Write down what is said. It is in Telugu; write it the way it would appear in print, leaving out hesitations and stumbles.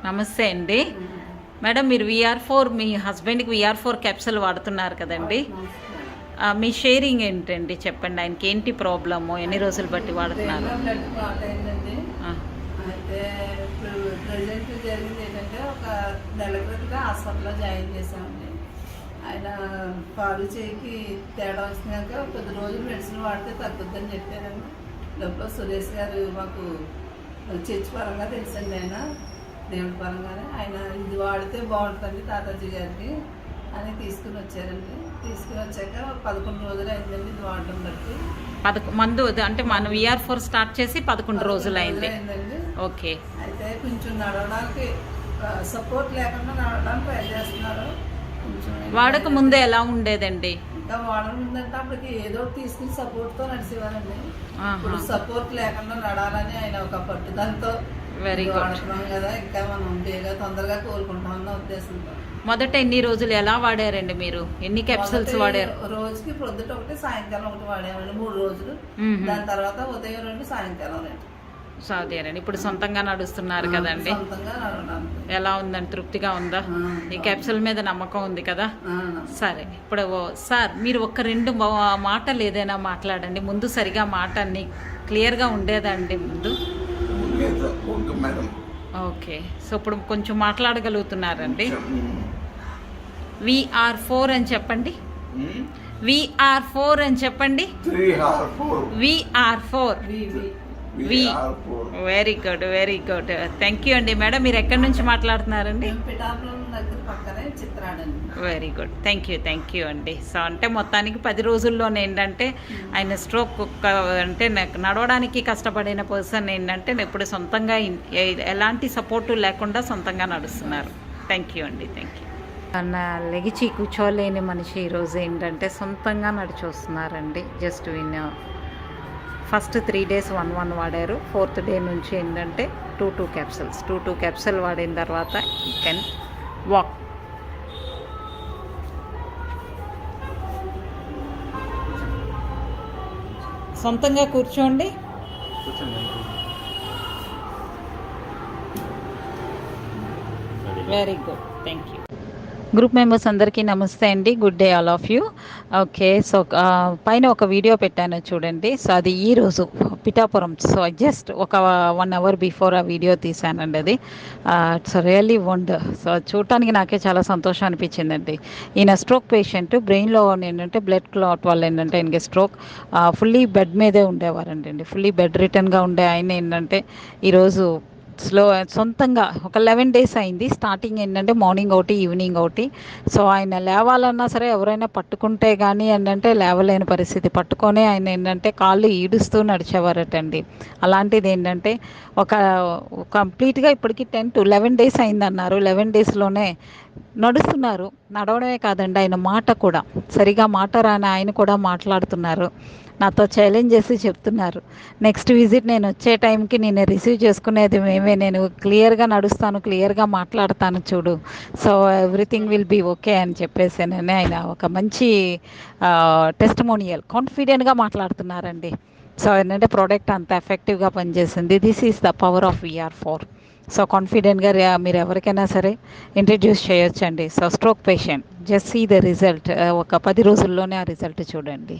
నమస్తే అండి. మేడం, మీరు VR4 మీ హస్బెండ్కి VR4 క్యాప్సూల్ వాడుతున్నారు కదండి. మీ షేరింగ్ ఏంటండి, చెప్పండి. ఆయనకి ఏంటి ప్రాబ్లము, ఎన్ని రోజులు బట్టి వాడుతున్నారు? అయితే ఇప్పుడు ప్రజెంట్ జరిగింది ఏంటంటే, ఒక నెల క్రితం హాస్పిటల్లో జాయిన్ చేసామండి. ఆయన పాలు చేయికి తేడా వచ్చినాక కొద్ది రోజులు మెడిసిన్ వాడితే తగ్గుద్దని చెప్పారండి. లోపల సురేష్ గారు మాకు చర్చి పరంగా తెలుసండి, ఆయన దేవుడి పరంగానే ఆయన ఇది వాడితే బాగుంటుంది తాతాజీ గారికి అని తీసుకుని వచ్చారండి. తీసుకుని వచ్చాక 11 రోజులు అయిందండి ఇది వాడడం బట్టి. మందు అంటే మనం VR4 స్టార్ట్ చేసి 11 రోజులు అయిందండి. ఓకే. అయితే కొంచెం నడవడానికి సపోర్ట్ లేకుండా నడవడానికి ట్రై చేస్తున్నారు. కొంచెం వాడక ముందే ఎలా ఉండేదండి? ఇంకా వాడడం ముందంటే అప్పటికి ఏదో తీసుకుని సపోర్ట్తో నడిచేవారండి. ఇప్పుడు సపోర్ట్ లేకుండా నడాలని ఆయన ఒక పట్టుదలతో వెరీ గుడ్ వాడుతున్నాం కదా, ఇంకా మనం బేగా తొందరగా కోలుకుంటాం అన్న ఉద్దేశంతో. మొదట ఎన్ని రోజులు ఎలా వాడారండి మీరు? ఎన్ని క్యాప్సూల్స్ వాడారు? రోజుకి ప్రొద్దుట ఒకటి సాయంకాలం ఒకటి వాడేవాళ్ళు 3 రోజులు. దాని తర్వాత ఉదయం 2 సాయంకాలం 2. సాధ్యారండి. ఇప్పుడు సొంతంగా నడుస్తున్నారు కదండి. ఎలా ఉందండి, తృప్తిగా ఉందా? ఈ క్యాప్సూల్ మీద నమ్మకం ఉంది కదా. సరే, ఇప్పుడు సార్ మీరు ఒక 2 మాటలు ఏదైనా మాట్లాడండి. ముందు సరిగా మాట అన్ని క్లియర్గా ఉండేదండి ముందు. ఓకే, సో ఇప్పుడు కొంచెం మాట్లాడగలుగుతున్నారండి. VR4 అని చెప్పండి. VR4 అని చెప్పండి. VR4. Very good, very good. Thank you అండి. మేడం, మీరు ఎక్కడి నుంచి మాట్లాడుతున్నారండి? వెరీ గుడ్, థ్యాంక్ యూ అండి. సో అంటే మొత్తానికి 10 రోజుల్లోనే ఏంటంటే ఆయన స్ట్రోక్ అంటే నడవడానికి కష్టపడిన పర్సన్ ఏంటంటే ఇప్పుడు సొంతంగా ఎలాంటి సపోర్టు లేకుండా సొంతంగా నడుస్తున్నారు. థ్యాంక్ యూ అండి, థ్యాంక్ యూ. లెగిచి కూర్చోలేని మనిషి ఈరోజు ఏంటంటే సొంతంగా నడిచి వస్తున్నారండి. జస్ట్ ఫస్ట్ 3 days 1 వాడారు. 4th day నుంచి ఏంటంటే 2 క్యాప్సూల్స్ 2 క్యాప్సూల్ వాడిన తర్వాత యూ కెన్ వాక్. సొంతంగా కూర్చోండి. Very good, thank you. Group members అందరికీ నమస్తే అండి. Good day all of you. Okay, so పైన ఒక వీడియో పెట్టాను చూడండి. సో అది ఈరోజు పిఠాపురం. సో జస్ట్ ఒక 1 hour బిఫోర్ ఆ వీడియో తీసానండి. అది ఇట్స్ రియల్లీ వండర్. సో చూడటానికి నాకే చాలా సంతోషం అనిపించిందండి. ఈయన స్ట్రోక్ పేషెంట్. బ్రెయిన్లో ఏంటంటే బ్లడ్ క్లాట్ వల్ల ఏంటంటే ఆయనకి స్ట్రోక్ ఫుల్లీ బెడ్ మీదే ఉండేవారండి. ఫుల్లీ బెడ్ రిటర్న్గా ఉండే ఆయన ఏంటంటే ఈరోజు సొంతంగా ఒక 11 days అయింది. స్టార్టింగ్ ఏంటంటే మార్నింగ్ ఒకటి, ఈవినింగ్ ఒకటి. సో ఆయన లేవాలన్నా సరే ఎవరైనా పట్టుకుంటే కానీ ఏంటంటే లేవలేని పరిస్థితి. పట్టుకొని ఆయన ఏంటంటే కాళ్ళు ఈడుస్తూ నడిచేవారటండి. అలాంటిది ఏంటంటే ఒక కంప్లీట్గా ఇప్పటికి 10 to 11 days అయిందన్నారు. 11 daysలోనే నడుస్తున్నారు. నడవడమే కాదండి, ఆయన మాట కూడా సరిగా మాట రాని ఆయన కూడా మాట్లాడుతున్నారు. నాతో ఛాలెంజ్ చేసి చెప్తున్నారు, నెక్స్ట్ విజిట్ నేను వచ్చే టైంకి నేను రిసీవ్ చేసుకునేది మేమే, నేను క్లియర్గా నడుస్తాను, క్లియర్గా మాట్లాడతాను చూడు, so everything will be okay అని చెప్పేసానని ఆయన ఒక మంచి టెస్టిమోనియల్ కాన్ఫిడెంట్గా మాట్లాడుతున్నారండి. సో ఏంటంటే ప్రోడక్ట్ అంత ఎఫెక్టివ్గా పనిచేసింది. This is the power of VR4. So కాన్ఫిడెంట్గా మీరు ఎవరికైనా సరే ఇంట్రడ్యూస్ చేయొచ్చండి. So stroke patient just see the result. ఒక 10 రోజుల్లోనే ఆ రిజల్ట్ చూడండి.